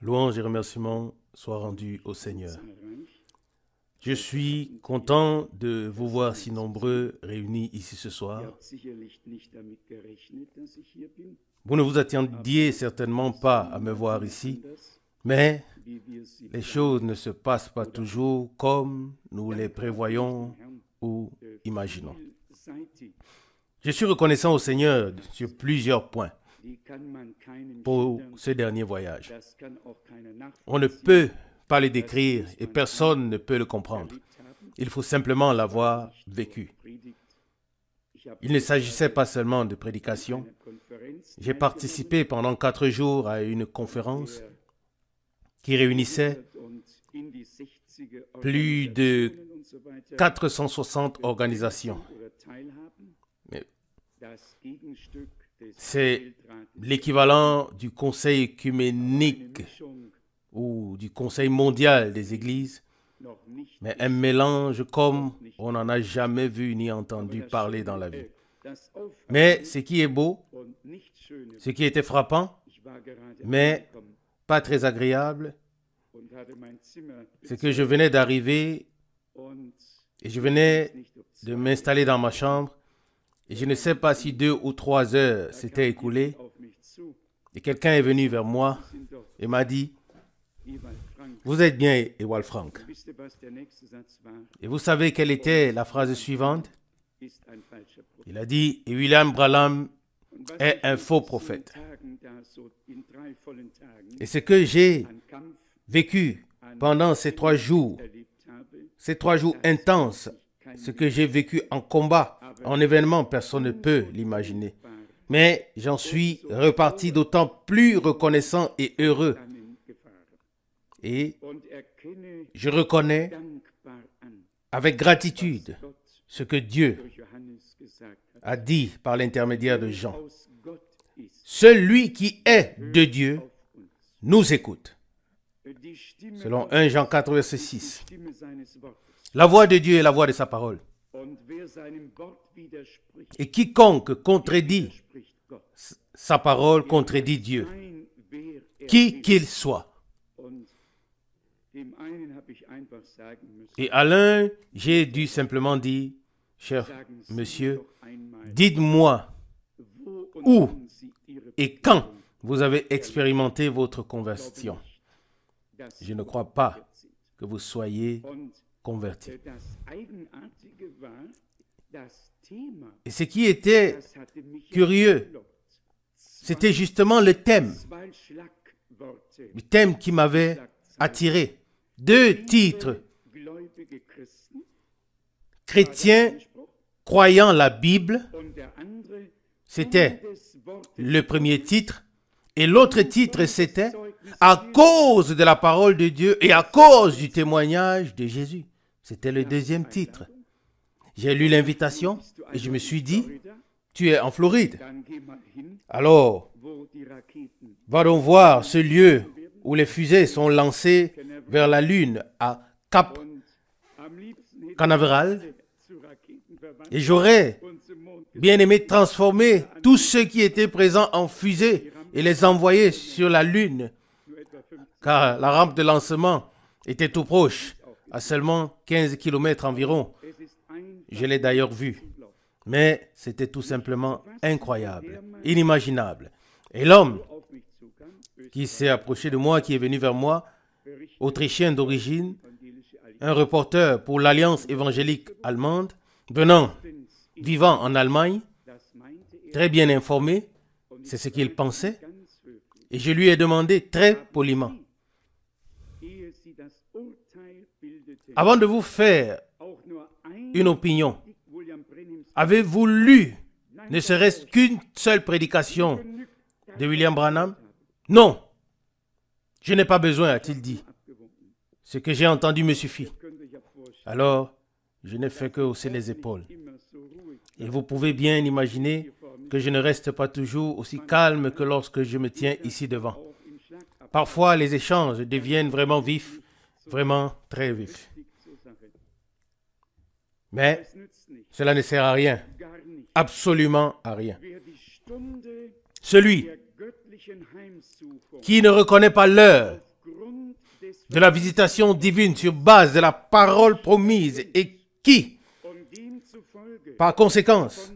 Louange et remerciements soient rendus au Seigneur. Je suis content de vous voir si nombreux réunis ici ce soir. Vous ne vous attendiez certainement pas à me voir ici, mais les choses ne se passent pas toujours comme nous les prévoyons ou imaginons. Je suis reconnaissant au Seigneur sur plusieurs points pour ce dernier voyage. On ne peut pas le décrire et personne ne peut le comprendre. Il faut simplement l'avoir vécu. Il ne s'agissait pas seulement de prédication. J'ai participé pendant 4 jours à une conférence qui réunissait plus de 460 organisations. C'est l'équivalent du Conseil œcuménique ou du Conseil mondial des églises, mais un mélange comme on n'en a jamais vu ni entendu parler dans la vie. Mais ce qui est beau, ce qui était frappant, mais pas très agréable, c'est que je venais d'arriver et je venais de m'installer dans ma chambre et je ne sais pas si 2 ou 3 heures s'étaient écoulées et quelqu'un est venu vers moi et m'a dit « Vous êtes bien, Ewald Frank ». Et vous savez quelle était la phrase suivante? Il a dit « Et William Branham est un faux prophète ». Et ce que j'ai vécu pendant ces 3 jours intenses, ce que j'ai vécu en combat, en événement, personne ne peut l'imaginer. Mais j'en suis reparti d'autant plus reconnaissant et heureux. Et je reconnais avec gratitude ce que Dieu a dit par l'intermédiaire de Jean. Celui qui est de Dieu nous écoute. Selon 1 Jean 4, verset 6. La voix de Dieu est la voix de sa parole. Et quiconque contredit sa parole contredit Dieu, qui qu'il soit. Et à l'un, j'ai dû simplement dire, cher monsieur, dites-moi où et quand vous avez expérimenté votre conversion. Je ne crois pas que vous soyez convertis. Et ce qui était curieux, c'était justement le thème qui m'avait attiré. 2 titres. Chrétiens croyant la Bible, c'était le premier titre. Et l'autre titre, c'était à cause de la parole de Dieu et à cause du témoignage de Jésus. C'était le deuxième titre. J'ai lu l'invitation et je me suis dit, tu es en Floride. Alors, va donc voir ce lieu où les fusées sont lancées vers la Lune à Cap Canaveral. Et j'aurais bien aimé transformer tous ceux qui étaient présents en fusée et les envoyer sur la Lune, car la rampe de lancement était tout proche, à seulement 15 km environ. Je l'ai d'ailleurs vu. Mais c'était tout simplement incroyable, inimaginable. Et l'homme qui s'est approché de moi, qui est venu vers moi, autrichien d'origine, un reporter pour l'Alliance évangélique allemande, vivant en Allemagne, très bien informé, c'est ce qu'il pensait. Et je lui ai demandé très poliment, avant de vous faire une opinion, avez-vous lu ne serait-ce qu'une seule prédication de William Branham? Non, je n'ai pas besoin, a-t-il dit. Ce que j'ai entendu me suffit. Alors, je n'ai fait que hausser les épaules. Et vous pouvez bien imaginer que je ne reste pas toujours aussi calme que lorsque je me tiens ici devant. Parfois, les échanges deviennent vraiment vifs, vraiment très vifs. Mais cela ne sert à rien, absolument à rien. Celui qui ne reconnaît pas l'heure de la visitation divine sur base de la parole promise et qui, par conséquence,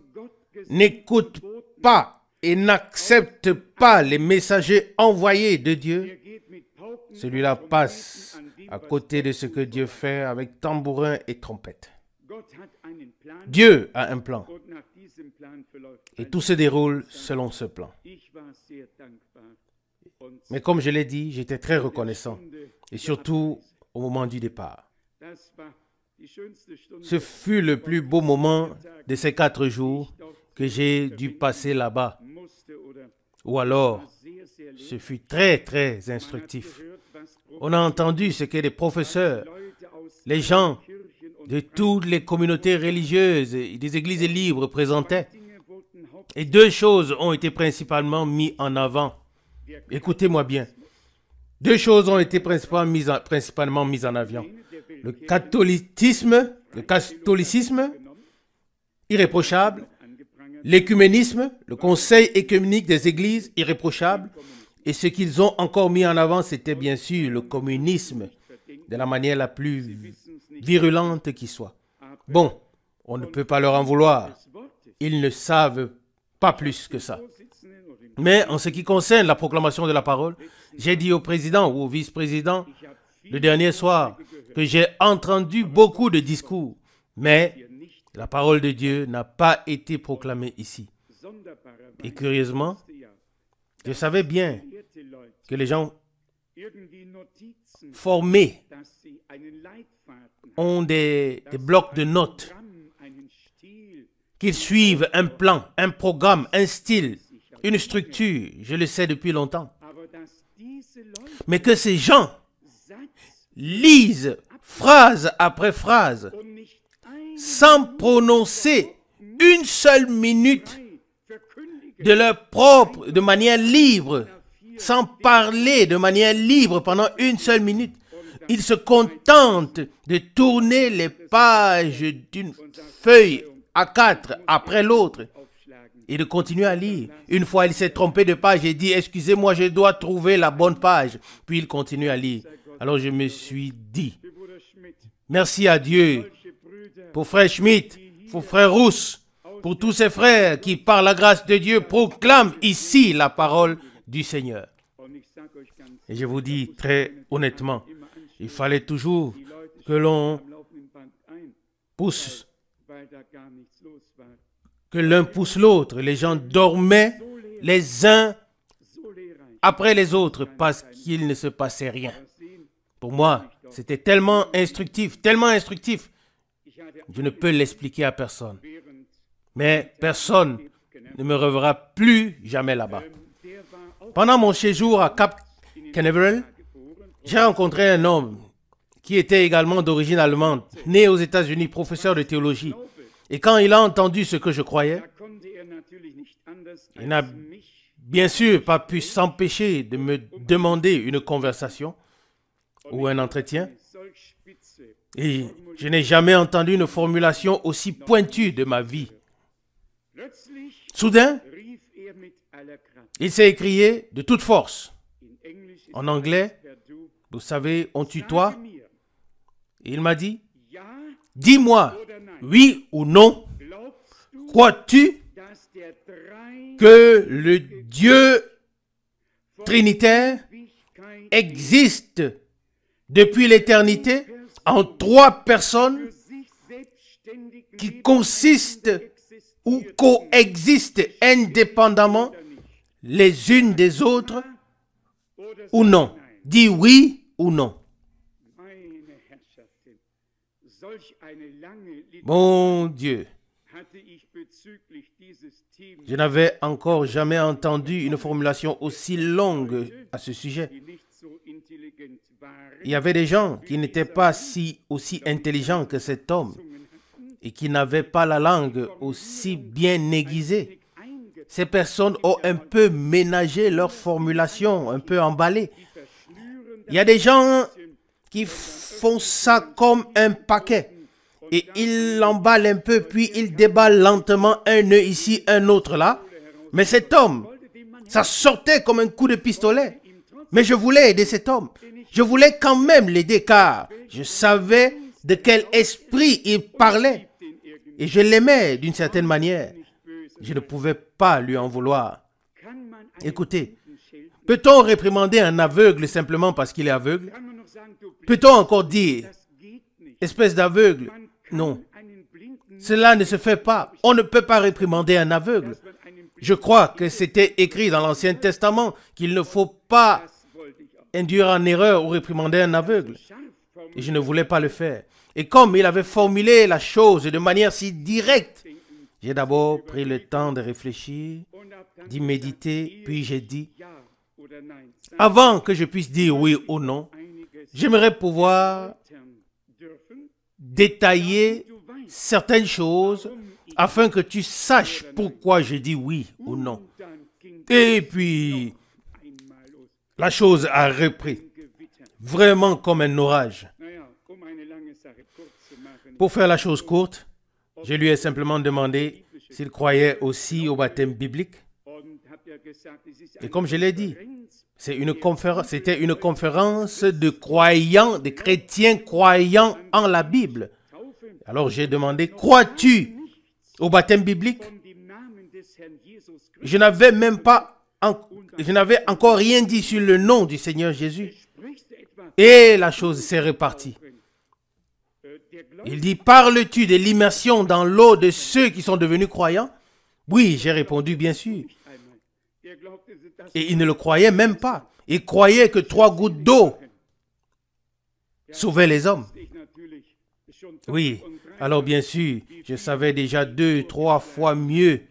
n'écoute pas et n'accepte pas les messagers envoyés de Dieu, celui-là passe à côté de ce que Dieu fait avec tambourin et trompette. Dieu a un plan et tout se déroule selon ce plan. Mais comme je l'ai dit, j'étais très reconnaissant et surtout au moment du départ. Ce fut le plus beau moment de ces 4 jours que j'ai dû passer là-bas. Ou alors, ce fut très, très instructif. On a entendu ce que les professeurs, les gens de toutes les communautés religieuses et des églises libres présentaient. Et 2 choses ont été principalement mises en avant. Écoutez-moi bien. 2 choses ont été principalement mises en avant. Le catholicisme irréprochable, l'écuménisme, le conseil écuménique des églises irréprochable, et ce qu'ils ont encore mis en avant, c'était bien sûr le communisme, de la manière la plus virulente qui soit. Bon, on ne peut pas leur en vouloir. Ils ne savent pas plus que ça. Mais en ce qui concerne la proclamation de la parole, j'ai dit au président ou au vice-président le dernier soir que j'ai entendu beaucoup de discours, mais la parole de Dieu n'a pas été proclamée ici. Et curieusement, je savais bien que les gens formés ont des blocs de notes, qu'ils suivent un plan, un programme, un style, une structure, je le sais depuis longtemps. Mais que ces gens lisent phrase après phrase, sans prononcer une seule minute de manière libre, sans parler de manière libre pendant une seule minute. Ils se contentent de tourner les pages d'une feuille A4 après l'autre et de continuer à lire. Une fois, il s'est trompé de page et dit « Excusez-moi, je dois trouver la bonne page. » Puis il continue à lire. Alors je me suis dit « Merci à Dieu pour frère Schmidt, pour frère Rousse, pour tous ces frères qui, par la grâce de Dieu, proclament ici la parole du Seigneur. » Et je vous dis très honnêtement, il fallait toujours que l'on pousse, que l'un pousse l'autre. Les gens dormaient les uns après les autres parce qu'il ne se passait rien. Pour moi, c'était tellement instructif, je ne peux l'expliquer à personne. Mais personne ne me reverra plus jamais là-bas. Pendant mon séjour à Cap Canaveral, j'ai rencontré un homme qui était également d'origine allemande, né aux États-Unis, professeur de théologie. Et quand il a entendu ce que je croyais, il n'a bien sûr pas pu s'empêcher de me demander une conversation ou un entretien. Et je n'ai jamais entendu une formulation aussi pointue de ma vie. Soudain, il s'est écrié de toute force. En anglais, vous savez, on tutoie. Et il m'a dit, dis-moi, oui ou non, crois-tu que le Dieu trinitaire existe depuis l'éternité en 3 personnes qui consistent ou coexistent indépendamment les unes des autres ou non? Dis oui ou non. Mon Dieu, je n'avais encore jamais entendu une formulation aussi longue à ce sujet. Il y avait des gens qui n'étaient pas aussi intelligents que cet homme et qui n'avaient pas la langue aussi bien aiguisée. Ces personnes ont un peu ménagé leur formulation, un peu emballé. Il y a des gens qui font ça comme un paquet. Et ils l'emballent un peu, puis ils déballent lentement un nœud ici, un autre là. Mais cet homme Ça sortait comme un coup de pistolet. Mais je voulais aider cet homme. Je voulais quand même l'aider car je savais de quel esprit il parlait. Et je l'aimais d'une certaine manière. Je ne pouvais pas lui en vouloir. Écoutez, peut-on réprimander un aveugle simplement parce qu'il est aveugle? Peut-on encore dire, espèce d'aveugle? Non. Cela ne se fait pas. On ne peut pas réprimander un aveugle. Je crois que c'était écrit dans l'Ancien Testament qu'il ne faut pas induire en erreur ou réprimander un aveugle. Et je ne voulais pas le faire. Et comme il avait formulé la chose de manière si directe, j'ai d'abord pris le temps de réfléchir, d'y méditer, puis j'ai dit, avant que je puisse dire oui ou non, j'aimerais pouvoir détailler certaines choses afin que tu saches pourquoi je dis oui ou non. Et puis, la chose a repris, vraiment comme un orage. Pour faire la chose courte, je lui ai simplement demandé s'il croyait aussi au baptême biblique. Et comme je l'ai dit, c'était une conférence de croyants, de chrétiens croyants en la Bible. Alors j'ai demandé, crois-tu au baptême biblique? Je n'avais encore rien dit sur le nom du Seigneur Jésus. Et la chose s'est répartie. Il dit, parles-tu de l'immersion dans l'eau de ceux qui sont devenus croyants? Oui, j'ai répondu, bien sûr. Et il ne le croyait même pas. Il croyait que 3 gouttes d'eau sauvaient les hommes. Oui, alors bien sûr, je savais déjà 2, 3 fois mieux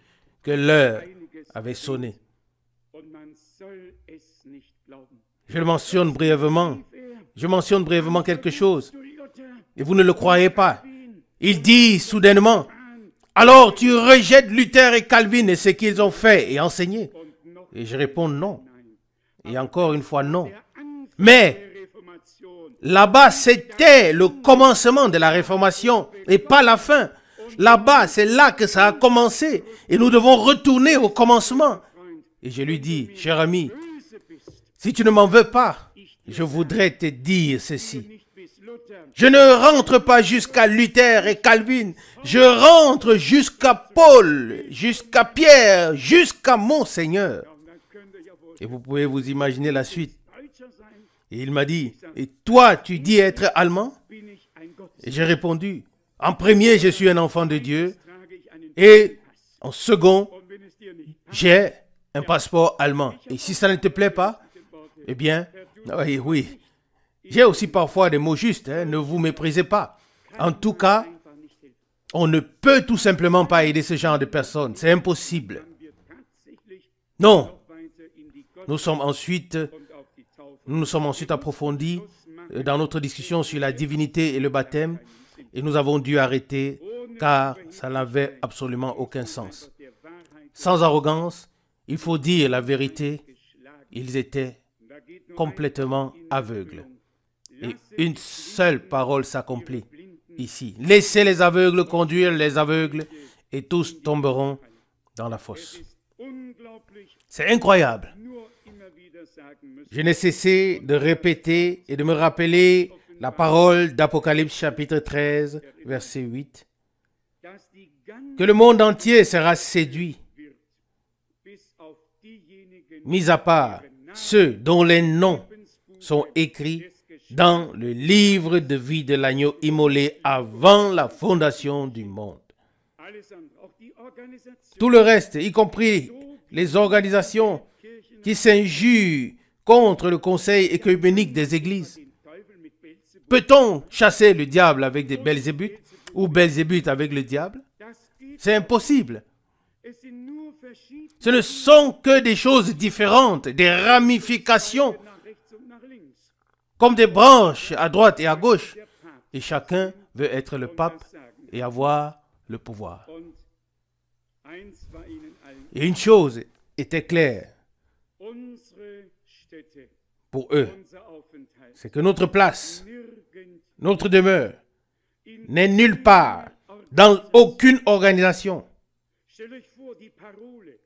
que l'heure avait sonné. Je mentionne brièvement quelque chose. Et vous ne le croyez pas. Il dit soudainement, alors tu rejettes Luther et Calvin et ce qu'ils ont fait et enseigné. Et je réponds non. Et encore une fois non. Mais là-bas, c'était le commencement de la Réformation et pas la fin. Là-bas, c'est là que ça a commencé. Et nous devons retourner au commencement. Et je lui dis, cher ami, si tu ne m'en veux pas, je voudrais te dire ceci. Je ne rentre pas jusqu'à Luther et Calvin. Je rentre jusqu'à Paul, jusqu'à Pierre, jusqu'à mon Seigneur. Et vous pouvez vous imaginer la suite. Et il m'a dit, et toi, tu dis être allemand? Et j'ai répondu, en premier, je suis un enfant de Dieu. Et en second, j'ai un passeport allemand. Et si ça ne te plaît pas, eh bien, oui. J'ai aussi parfois des mots justes, ne vous méprisez pas. En tout cas, on ne peut tout simplement pas aider ce genre de personnes. C'est impossible. Non. Nous nous sommes ensuite approfondis dans notre discussion sur la divinité et le baptême et nous avons dû arrêter car ça n'avait absolument aucun sens. Sans arrogance, il faut dire la vérité, ils étaient complètement aveugles. Et une seule parole s'accomplit ici. Laissez les aveugles conduire les aveugles et tous tomberont dans la fosse. C'est incroyable. Je n'ai cessé de répéter et de me rappeler la parole d'Apocalypse chapitre 13, verset 8. Que le monde entier sera séduit, mis à part ceux dont les noms sont écrits dans le livre de vie de l'agneau immolé avant la fondation du monde. Tout le reste, y compris les organisations qui s'injurent contre le conseil œcuménique des églises. Peut-on chasser le diable avec des Belzébuth ou Belzébuth avec le diable? C'est impossible. Ce ne sont que des choses différentes, des ramifications, comme des branches à droite et à gauche. Et chacun veut être le pape et avoir le pouvoir. Et une chose était claire pour eux, c'est que notre place, notre demeure, n'est nulle part, dans aucune organisation.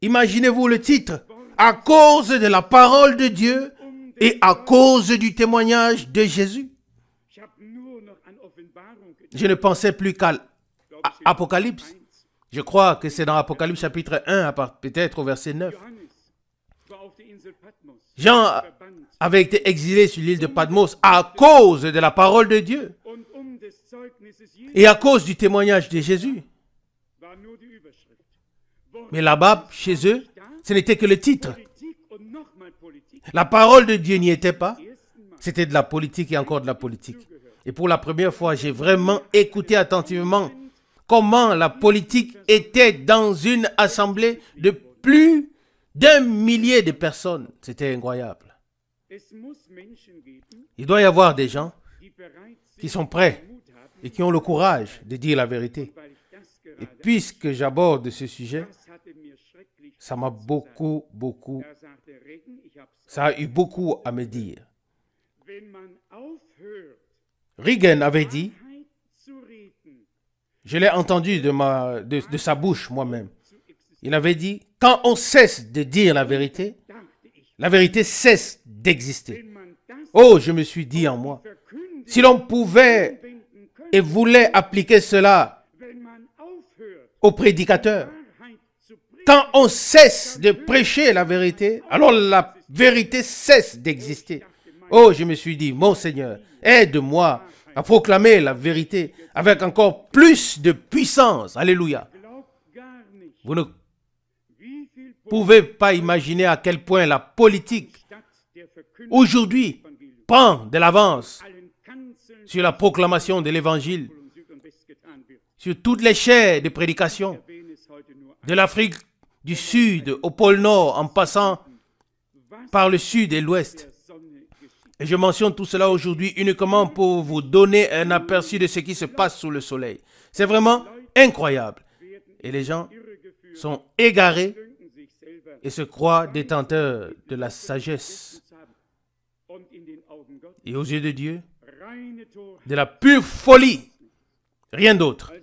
Imaginez-vous le titre, à cause de la parole de Dieu et à cause du témoignage de Jésus. Je ne pensais plus qu'à Apocalypse. Je crois que c'est dans Apocalypse chapitre 1, peut-être au verset 9. Jean avait été exilé sur l'île de Patmos à cause de la parole de Dieu et à cause du témoignage de Jésus. Mais là-bas, chez eux, ce n'était que le titre. La parole de Dieu n'y était pas. C'était de la politique et encore de la politique. Et pour la première fois, j'ai vraiment écouté attentivement comment la politique était dans une assemblée de plus d'1 millier de personnes. C'était incroyable. Il doit y avoir des gens qui sont prêts et qui ont le courage de dire la vérité. Et puisque j'aborde ce sujet, ça m'a ça a eu beaucoup à me dire. Reagan avait dit, je l'ai entendu de sa bouche moi-même. Il avait dit, quand on cesse de dire la vérité cesse d'exister. Oh, je me suis dit en moi, si l'on pouvait et voulait appliquer cela aux prédicateurs, quand on cesse de prêcher la vérité, alors la vérité cesse d'exister. Oh, je me suis dit, mon Seigneur, aide-moi à proclamer la vérité avec encore plus de puissance. Alléluia. Vous ne pouvez pas imaginer à quel point la politique aujourd'hui prend de l'avance sur la proclamation de l'évangile, sur toutes les chaires de prédication, de l'Afrique du Sud au pôle Nord, en passant par le Sud et l'Ouest. Et je mentionne tout cela aujourd'hui uniquement pour vous donner un aperçu de ce qui se passe sous le soleil. C'est vraiment incroyable. Et les gens sont égarés et se croient détenteurs de la sagesse. Et aux yeux de Dieu, de la pure folie, rien d'autre.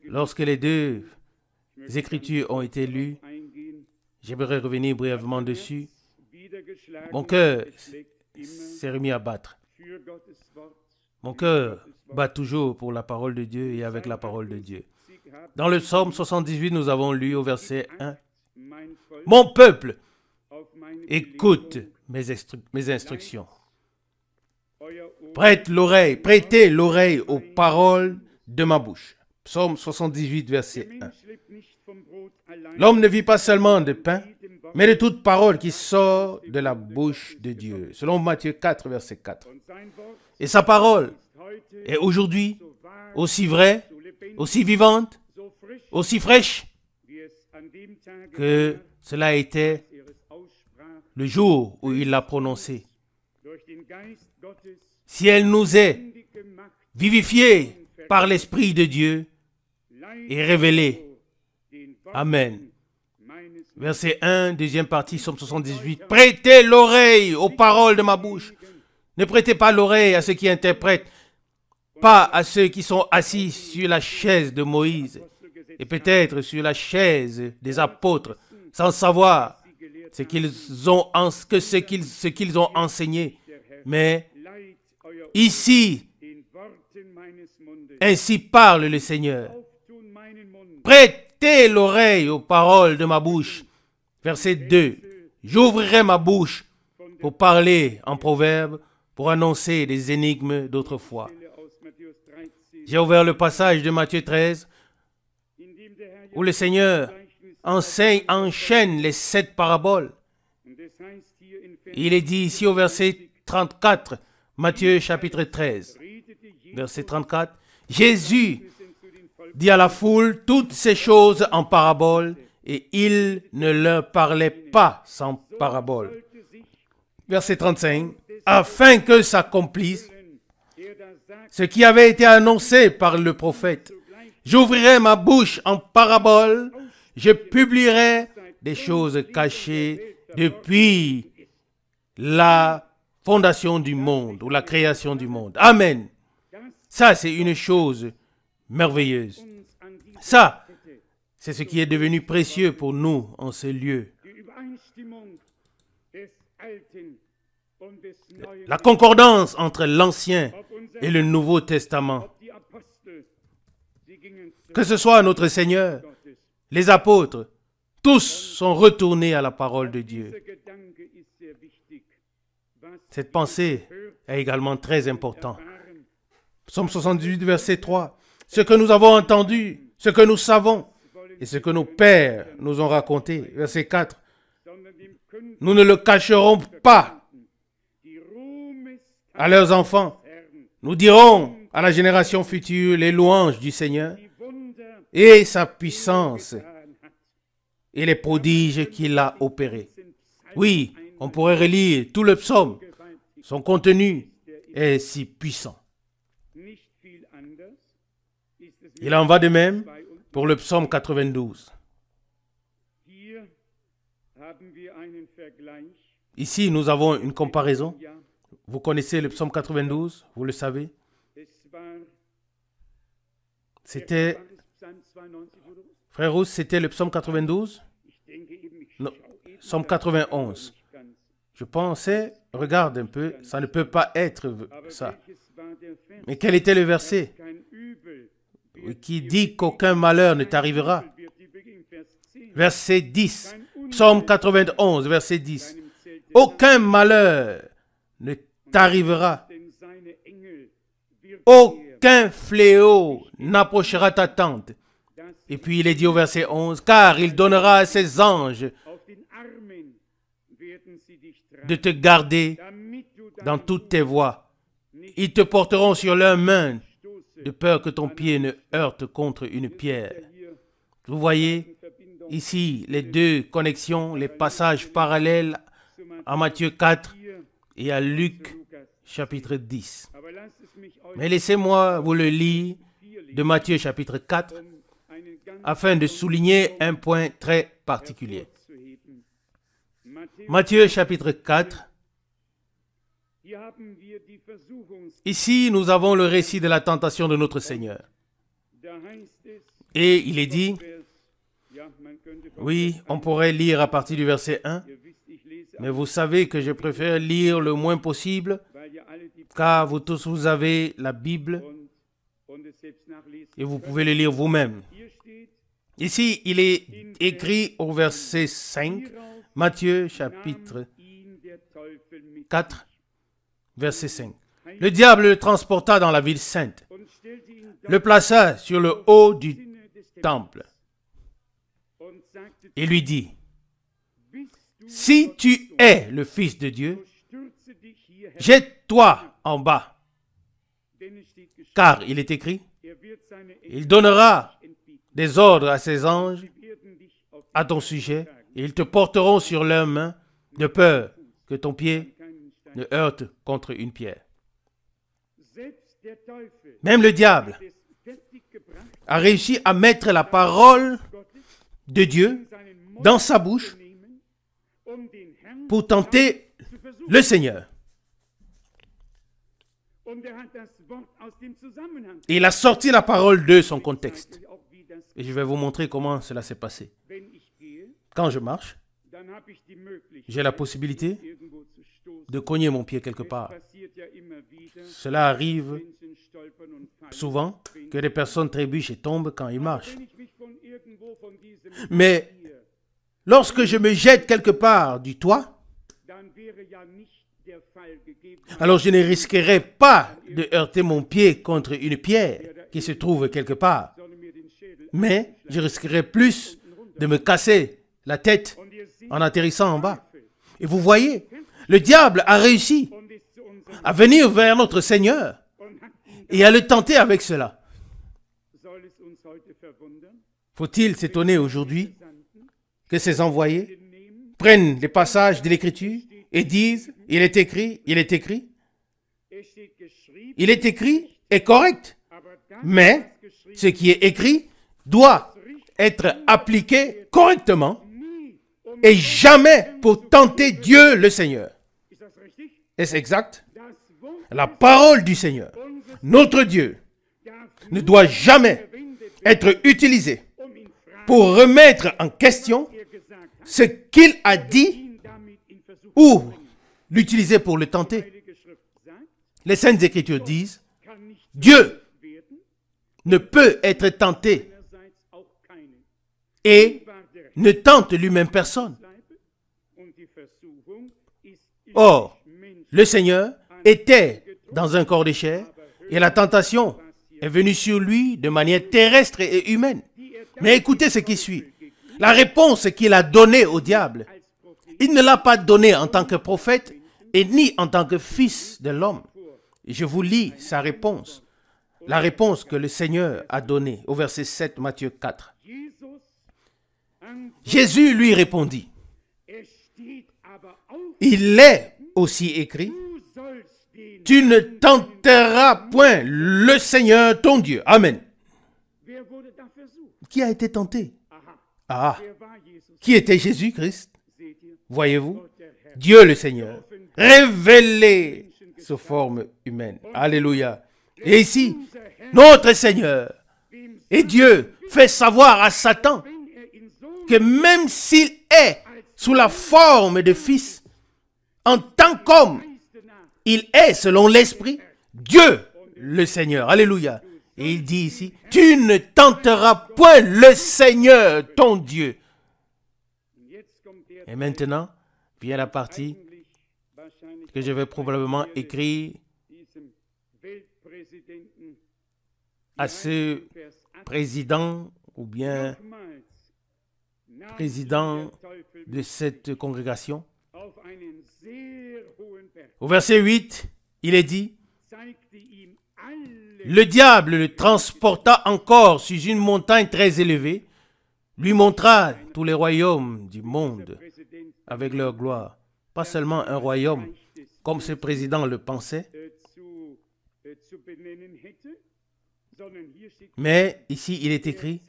Lorsque les deux Écritures ont été lues, j'aimerais revenir brièvement dessus. Mon cœur s'est remis à battre. Mon cœur bat toujours pour la parole de Dieu et avec la parole de Dieu. Dans le psaume 78, nous avons lu au verset 1, « Mon peuple, écoute mes instructions. Prêtez l'oreille aux paroles de ma bouche. » Psaume 78, verset 1. L'homme ne vit pas seulement de pain, mais de toute parole qui sort de la bouche de Dieu. Selon Matthieu 4, verset 4. Et sa parole est aujourd'hui aussi vraie, aussi vivante, aussi fraîche que cela était le jour où il l'a prononcée. Si elle nous est vivifiée par l'Esprit de Dieu et révélée. Amen. Verset 1, deuxième partie, Psaume 78. Prêtez l'oreille aux paroles de ma bouche. Ne prêtez pas l'oreille à ceux qui interprètent, pas à ceux qui sont assis sur la chaise de Moïse et peut-être sur la chaise des apôtres, sans savoir ce qu'ils ont enseigné. Mais ici, ainsi parle le Seigneur. Prêtez l'oreille aux paroles de ma bouche. Verset 2. J'ouvrirai ma bouche pour parler en proverbe, pour annoncer des énigmes d'autrefois. J'ai ouvert le passage de Matthieu 13, où le Seigneur enchaîne les 7 paraboles. Il est dit ici au verset 34, Matthieu chapitre 13, verset 34, Jésus dit à la foule toutes ces choses en paraboles, et il ne leur parlait pas sans parabole. Verset 35, afin que s'accomplisse ce qui avait été annoncé par le prophète. J'ouvrirai ma bouche en parabole, je publierai des choses cachées depuis la fondation du monde ou la création du monde. Amen. Ça, c'est une chose merveilleuse. Ça, c'est ce qui est devenu précieux pour nous en ce lieu. la concordance entre l'Ancien et le Nouveau Testament. Que ce soit notre Seigneur, les apôtres, tous sont retournés à la parole de Dieu. Cette pensée est également très importante. Psaume 78, verset 3. Ce que nous avons entendu, ce que nous savons et ce que nos pères nous ont raconté. Verset 4. Nous ne le cacherons pas à leurs enfants. Nous dirons à la génération future les louanges du Seigneur et sa puissance et les prodiges qu'il a opérés. Oui, on pourrait relire tout le psaume. Son contenu est si puissant. Il en va de même pour le psaume 92. Ici, nous avons une comparaison. Vous connaissez le psaume 92, vous le savez. C'était, frère Rousse, c'était le psaume 92? Non, psaume 91. Je pensais, regarde un peu, ça ne peut pas être ça. Mais quel était le verset qui dit qu'aucun malheur ne t'arrivera? Verset 10. Psaume 91, verset 10. Aucun malheur ne t'arrivera. Aucun fléau n'approchera ta tente. Et puis il est dit au verset 11, car il donnera à ses anges de te garder dans toutes tes voies. Ils te porteront sur leurs mains, de peur que ton pied ne heurte contre une pierre. Vous voyez ici les deux connexions, les passages parallèles à Matthieu 4 et à Luc chapitre 10. Mais laissez-moi vous le lire de Matthieu chapitre 4 afin de souligner un point très particulier. Matthieu chapitre 4. Ici, nous avons le récit de la tentation de notre Seigneur. Et il est dit, oui, on pourrait lire à partir du verset 1, mais vous savez que je préfère lire le moins possible, car vous tous, vous avez la Bible et vous pouvez le lire vous-même. Ici, il est écrit au verset 5, Matthieu chapitre 4, verset 5. Le diable le transporta dans la ville sainte, le plaça sur le haut du temple et lui dit, si tu es le Fils de Dieu, jette-toi en bas, car il est écrit, il donnera des ordres à ses anges à ton sujet, et ils te porteront sur leurs mains, de peur que ton pied ne heurte contre une pierre. Même le diable a réussi à mettre la parole de Dieu dans sa bouche pour tenter le Seigneur. Et il a sorti la parole de son contexte. Et je vais vous montrer comment cela s'est passé. Quand je marche, j'ai la possibilité de cogner mon pied quelque part. Cela arrive souvent que des personnes trébuchent et tombent quand ils marchent. Mais lorsque je me jette quelque part du toit, alors je ne risquerai pas de heurter mon pied contre une pierre qui se trouve quelque part. Mais je risquerai plus de me casser la tête en atterrissant en bas. Et vous voyez, le diable a réussi à venir vers notre Seigneur et à le tenter avec cela. Faut-il s'étonner aujourd'hui que ces envoyés prennent les passages de l'Écriture et disent, il est écrit, il est écrit. Il est écrit est correct, mais ce qui est écrit doit être appliqué correctement et jamais pour tenter Dieu le Seigneur. Est-ce exact? La parole du Seigneur, notre Dieu, ne doit jamais être utilisée pour remettre en question ce qu'il a dit ou l'utiliser pour le tenter. Les Saintes Écritures disent, Dieu ne peut être tenté et ne tente lui-même personne. Or, le Seigneur était dans un corps de chair et la tentation est venue sur lui de manière terrestre et humaine. Mais écoutez ce qui suit. La réponse qu'il a donnée au diable, il ne l'a pas donnée en tant que prophète et ni en tant que fils de l'homme. Je vous lis sa réponse. La réponse que le Seigneur a donnée au verset 7, Matthieu 4. Jésus lui répondit, il est aussi écrit, tu ne tenteras point le Seigneur ton Dieu. Amen. Qui a été tenté? Ah, qui était Jésus-Christ? Voyez-vous, Dieu le Seigneur, révélé sous forme humaine. Alléluia. Et ici, notre Seigneur et Dieu fait savoir à Satan que même s'il est sous la forme de fils, en tant qu'homme, il est selon l'esprit Dieu le Seigneur. Alléluia. Et il dit ici, tu ne tenteras point le Seigneur ton Dieu. Et maintenant, vient la partie que je vais probablement écrire à ce président ou bien président de cette congrégation. Au verset 8, il est dit, le diable le transporta encore sur une montagne très élevée, lui montra tous les royaumes du monde avec leur gloire. Pas seulement un royaume, comme ce président le pensait, mais ici il est écrit,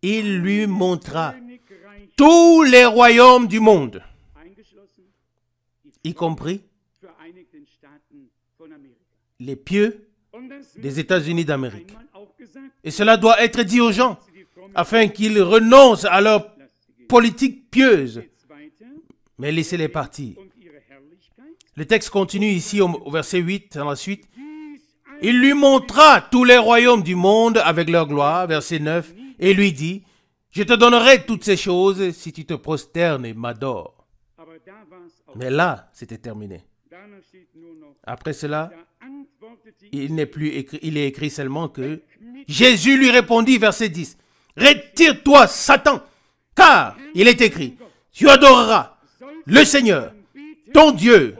il lui montra tous les royaumes du monde, y compris les pieux des États-Unis d'Amérique. Et cela doit être dit aux gens, afin qu'ils renoncent à leur politique pieuse. Mais laissez-les partir. Le texte continue ici au verset 8, dans la suite. Il lui montra tous les royaumes du monde avec leur gloire, verset 9, et lui dit, je te donnerai toutes ces choses si tu te prosternes et m'adores. Mais là, c'était terminé. Après cela, il n'est plus écrit, il est écrit seulement que Jésus lui répondit, verset 10, retire-toi, Satan, car il est écrit, tu adoreras le Seigneur, ton Dieu,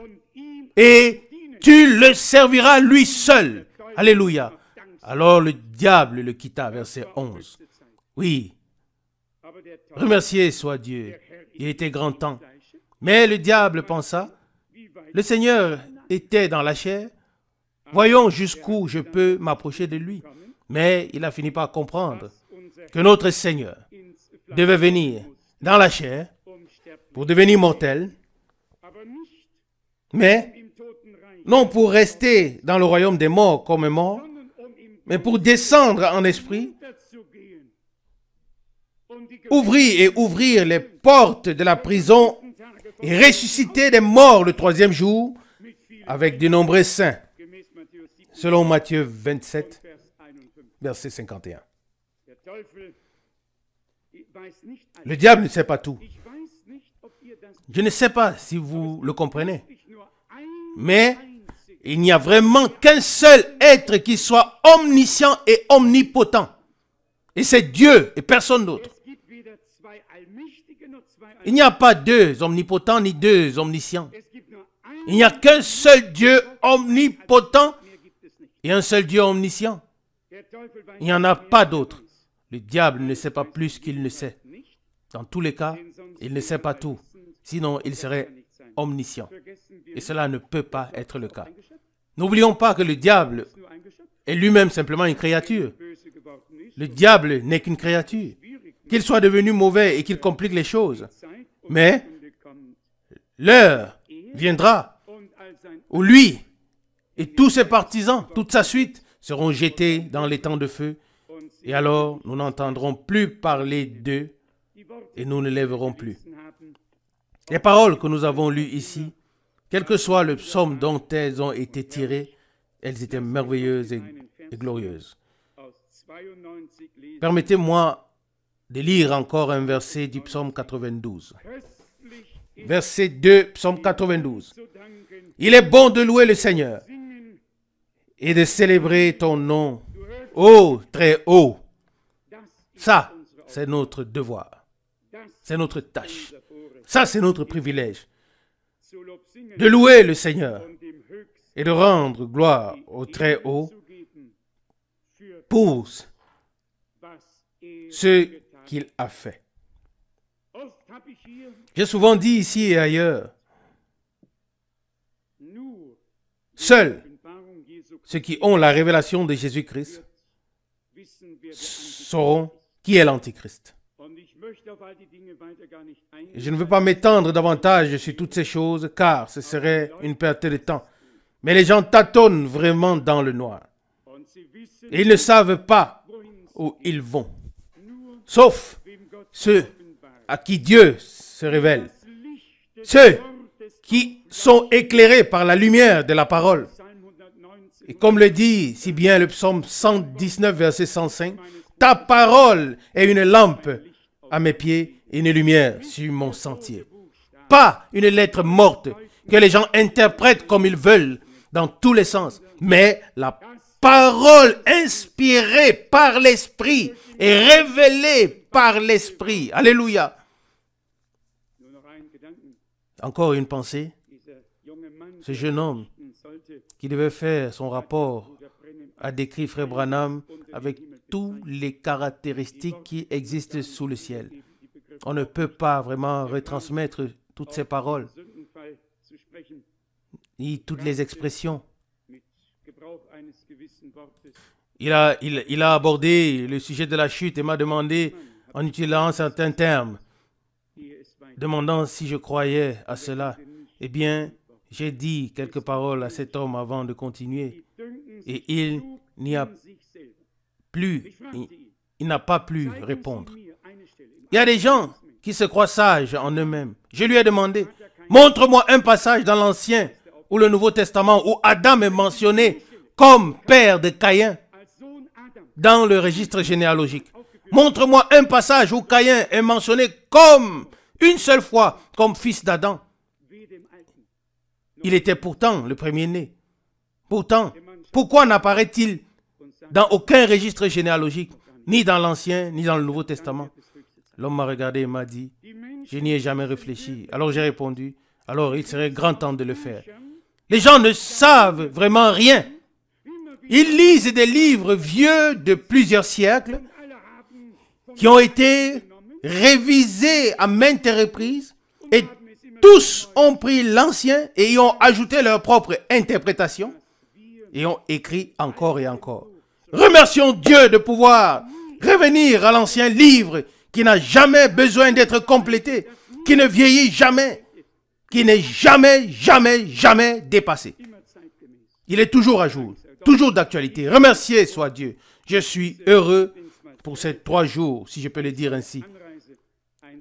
et tu le serviras lui seul. Alléluia. Alors le diable le quitta, verset 11. Oui, remercié soit Dieu, il était grand temps. Mais le diable pensa, le Seigneur était dans la chair, voyons jusqu'où je peux m'approcher de lui. Mais il a fini par comprendre que notre Seigneur devait venir dans la chair pour devenir mortel, mais non pour rester dans le royaume des morts comme mort, mais pour descendre en esprit, ouvrir les portes de la prison et ressusciter des morts le troisième jour avec de nombreux saints, selon Matthieu 27, verset 51. Le diable ne sait pas tout. Je ne sais pas si vous le comprenez, mais il n'y a vraiment qu'un seul être qui soit omniscient et omnipotent. Et c'est Dieu et personne d'autre. Il n'y a pas deux omnipotents ni deux omniscients. Il n'y a qu'un seul Dieu omnipotent et un seul Dieu omniscient. Il n'y en a pas d'autre. Le diable ne sait pas plus qu'il ne sait. Dans tous les cas, il ne sait pas tout. Sinon, il serait omniscient. Et cela ne peut pas être le cas. N'oublions pas que le diable est lui-même simplement une créature. Le diable n'est qu'une créature. Qu'il soit devenu mauvais et qu'il complique les choses. Mais l'heure viendra où lui et tous ses partisans, toute sa suite, seront jetés dans les temps de feu. Et alors, nous n'entendrons plus parler d'eux et nous ne lèverons plus. Les paroles que nous avons lues ici, quel que soit le psaume dont elles ont été tirées, elles étaient merveilleuses et glorieuses. Permettez-moi de lire encore un verset du psaume 92. Verset 2, psaume 92. Il est bon de louer le Seigneur et de célébrer ton nom, ô très haut. Ça, c'est notre devoir. C'est notre tâche. Ça, c'est notre privilège. De louer le Seigneur et de rendre gloire au très haut pour ce qu'il a fait. J'ai souvent dit ici et ailleurs, seuls ceux qui ont la révélation de Jésus-Christ sauront qui est l'Antichrist. Je ne veux pas m'étendre davantage sur toutes ces choses, car ce serait une perte de temps. Mais les gens tâtonnent vraiment dans le noir. Et ils ne savent pas où ils vont. Sauf ceux à qui Dieu se révèle. Ceux qui sont éclairés par la lumière de la parole. Et comme le dit si bien le psaume 119, verset 105, ta parole est une lampe à mes pieds et une lumière sur mon sentier. Pas une lettre morte que les gens interprètent comme ils veulent dans tous les sens, mais la parole inspirée par l'Esprit et révélée par l'Esprit. Alléluia. Encore une pensée. Ce jeune homme qui devait faire son rapport a décrit Frère Branham avec toutes les caractéristiques qui existent sous le ciel. On ne peut pas vraiment retransmettre toutes ces paroles, ni toutes les expressions. Il a abordé le sujet de la chute et m'a demandé, en utilisant certains termes, demandant si je croyais à cela. Eh bien, j'ai dit quelques paroles à cet homme avant de continuer. Et il n'a pas pu répondre. Il y a des gens qui se croient sages en eux-mêmes. Je lui ai demandé, montre-moi un passage dans l'Ancien ou le Nouveau Testament où Adam est mentionné comme père de Caïn dans le registre généalogique. Montre-moi un passage où Caïn est mentionné comme une seule fois comme fils d'Adam. Il était pourtant le premier-né. Pourtant, pourquoi n'apparaît-il dans aucun registre généalogique, ni dans l'Ancien, ni dans le Nouveau Testament? L'homme m'a regardé et m'a dit, je n'y ai jamais réfléchi. Alors j'ai répondu, alors il serait grand temps de le faire. Les gens ne savent vraiment rien. Ils lisent des livres vieux de plusieurs siècles qui ont été révisés à maintes reprises et tous ont pris l'Ancien et y ont ajouté leur propre interprétation et ont écrit encore et encore. Remercions Dieu de pouvoir revenir à l'ancien livre qui n'a jamais besoin d'être complété, qui ne vieillit jamais, qui n'est jamais dépassé. Il est toujours à jour, toujours d'actualité. Remercié soit Dieu. Je suis heureux pour ces 3 jours, si je peux le dire ainsi.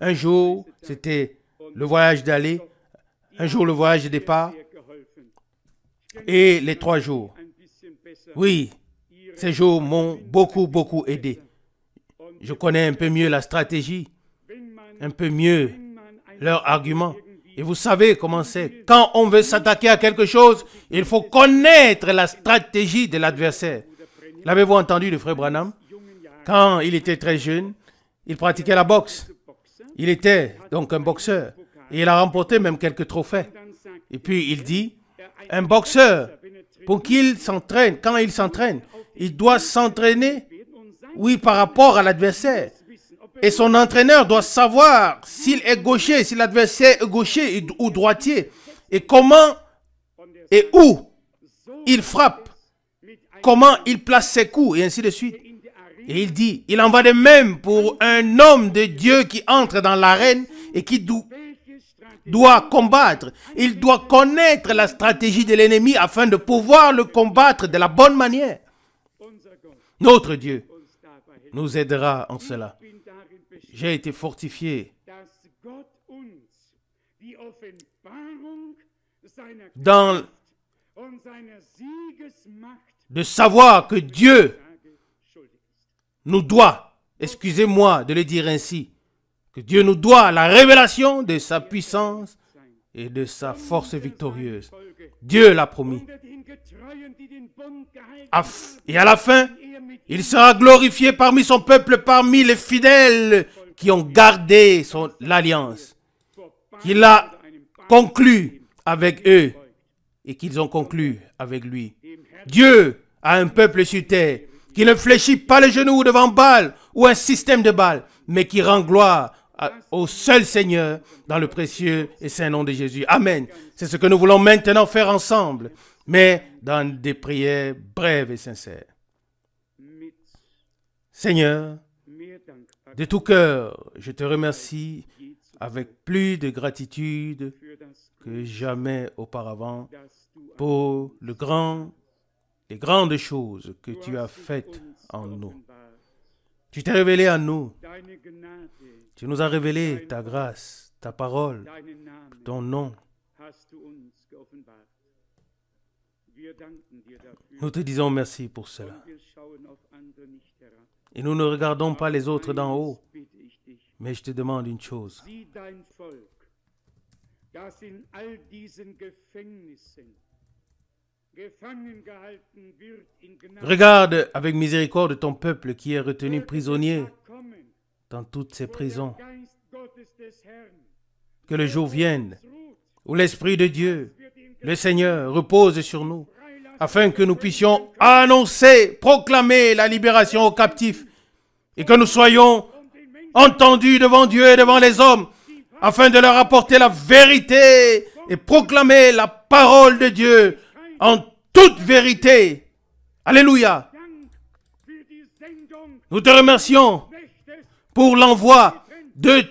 Un jour, c'était le voyage d'aller, un jour le voyage de départ, et les 3 jours. Oui, ces jours m'ont beaucoup aidé. Je connais un peu mieux la stratégie, un peu mieux leurs arguments. Et vous savez comment c'est. Quand on veut s'attaquer à quelque chose, il faut connaître la stratégie de l'adversaire. L'avez-vous entendu de Frère Branham? Quand il était très jeune, il pratiquait la boxe. Il était donc un boxeur. Et il a remporté même quelques trophées. Et puis il dit, un boxeur, pour qu'il s'entraîne, quand il s'entraîne, il doit s'entraîner, oui, par rapport à l'adversaire. Et son entraîneur doit savoir s'il est gaucher, si l'adversaire est gaucher ou droitier. Et comment et où il frappe. Comment il place ses coups et ainsi de suite. Et il dit, il en va de même pour un homme de Dieu qui entre dans l'arène et qui doit combattre. Il doit connaître la stratégie de l'ennemi afin de pouvoir le combattre de la bonne manière. Notre Dieu nous aidera en cela. J'ai été fortifié de savoir que Dieu nous doit, excusez-moi de le dire ainsi, que Dieu nous doit la révélation de sa puissance et de sa force victorieuse. Dieu l'a promis. Et à la fin, il sera glorifié parmi son peuple, parmi les fidèles qui ont gardé l'alliance, qu'il a conclue avec eux et qu'ils ont conclu avec lui. Dieu a un peuple sur terre qui ne fléchit pas les genoux devant Baal ou un système de Baal, mais qui rend gloire au seul Seigneur dans le précieux et saint nom de Jésus. Amen. C'est ce que nous voulons maintenant faire ensemble, mais dans des prières brèves et sincères. Seigneur, de tout cœur, je te remercie avec plus de gratitude que jamais auparavant pour les grandes choses que tu as faites en nous. Tu t'es révélé à nous. Tu nous as révélé ta grâce, ta parole, ton nom. Nous te disons merci pour cela. Et nous ne regardons pas les autres d'en haut. Mais je te demande une chose. Regarde avec miséricorde ton peuple qui est retenu prisonnier dans toutes ces prisons. Que le jour vienne où l'Esprit de Dieu, le Seigneur, repose sur nous, afin que nous puissions annoncer, proclamer la libération aux captifs et que nous soyons entendus devant Dieu et devant les hommes, afin de leur apporter la vérité et proclamer la parole de Dieu en toute vérité. Alléluia. Nous te remercions pour l'envoi de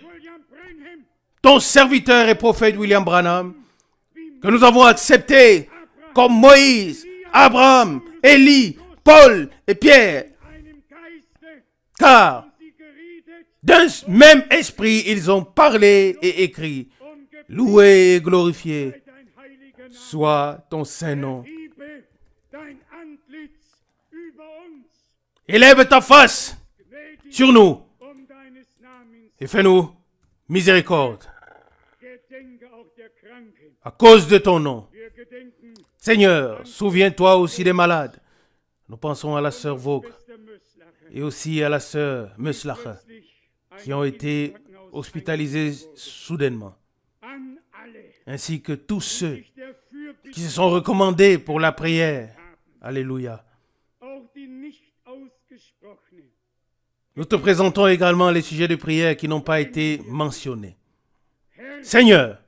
ton serviteur et prophète William Branham, que nous avons accepté comme Moïse, Abraham, Élie, Paul et Pierre. Car d'un même esprit, ils ont parlé et écrit. Loué et glorifié soit ton saint nom. Élève ta face sur nous et fais-nous miséricorde à cause de ton nom. Seigneur, souviens-toi aussi des malades. Nous pensons à la sœur Vogue et aussi à la sœur Meslache qui ont été hospitalisés soudainement, ainsi que tous ceux qui se sont recommandés pour la prière. Alléluia. Nous te présentons également les sujets de prière qui n'ont pas été mentionnés. Seigneur,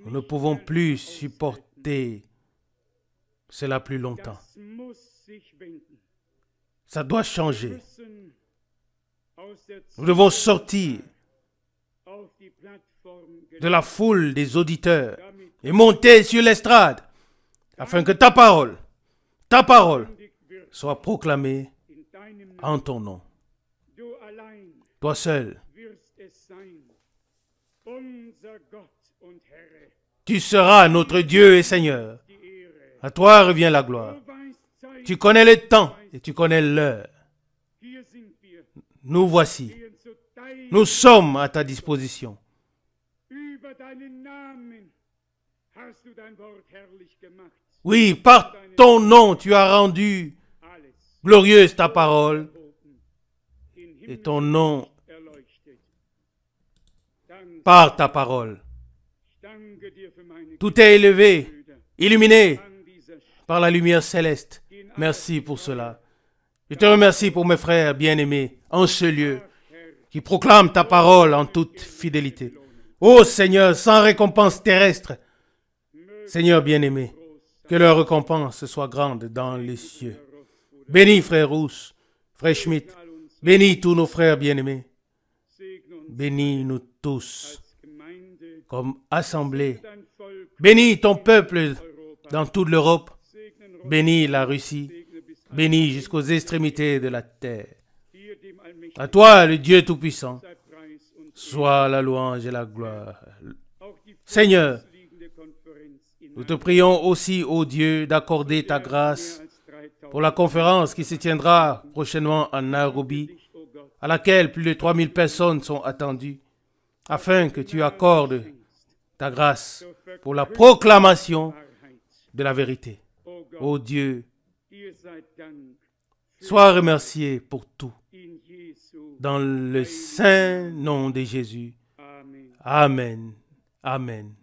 nous ne pouvons plus supporter cela plus longtemps. Ça doit changer. Nous devons sortir de la foule des auditeurs et monter sur l'estrade afin que ta parole soit proclamée en ton nom. Toi seul, tu seras notre Dieu et Seigneur. À toi revient la gloire. Tu connais le temps et tu connais l'heure. Nous voici. Nous sommes à ta disposition. Oui, par ton nom, tu as rendu glorieuse ta parole et ton nom par ta parole. Tout est élevé, illuminé par la lumière céleste. Merci pour cela. Je te remercie pour mes frères bien-aimés en ce lieu qui proclament ta parole en toute fidélité. Ô Seigneur, sans récompense terrestre, Seigneur bien-aimé, que leur récompense soit grande dans les cieux. Bénis frère Rousse, frère Schmidt, bénis tous nos frères bien-aimés. Bénis nous tous comme assemblée. Bénis ton peuple dans toute l'Europe. Bénis la Russie. Bénis jusqu'aux extrémités de la terre. À toi, le Dieu Tout-Puissant, soit la louange et la gloire Seigneur, nous te prions aussi, ô Dieu, d'accorder ta grâce pour la conférence qui se tiendra prochainement en Nairobi, à laquelle plus de 3000 personnes sont attendues, afin que tu accordes ta grâce pour la proclamation de la vérité. Ô Dieu, sois remercié pour tout. Dans le saint nom de Jésus. Amen. Amen.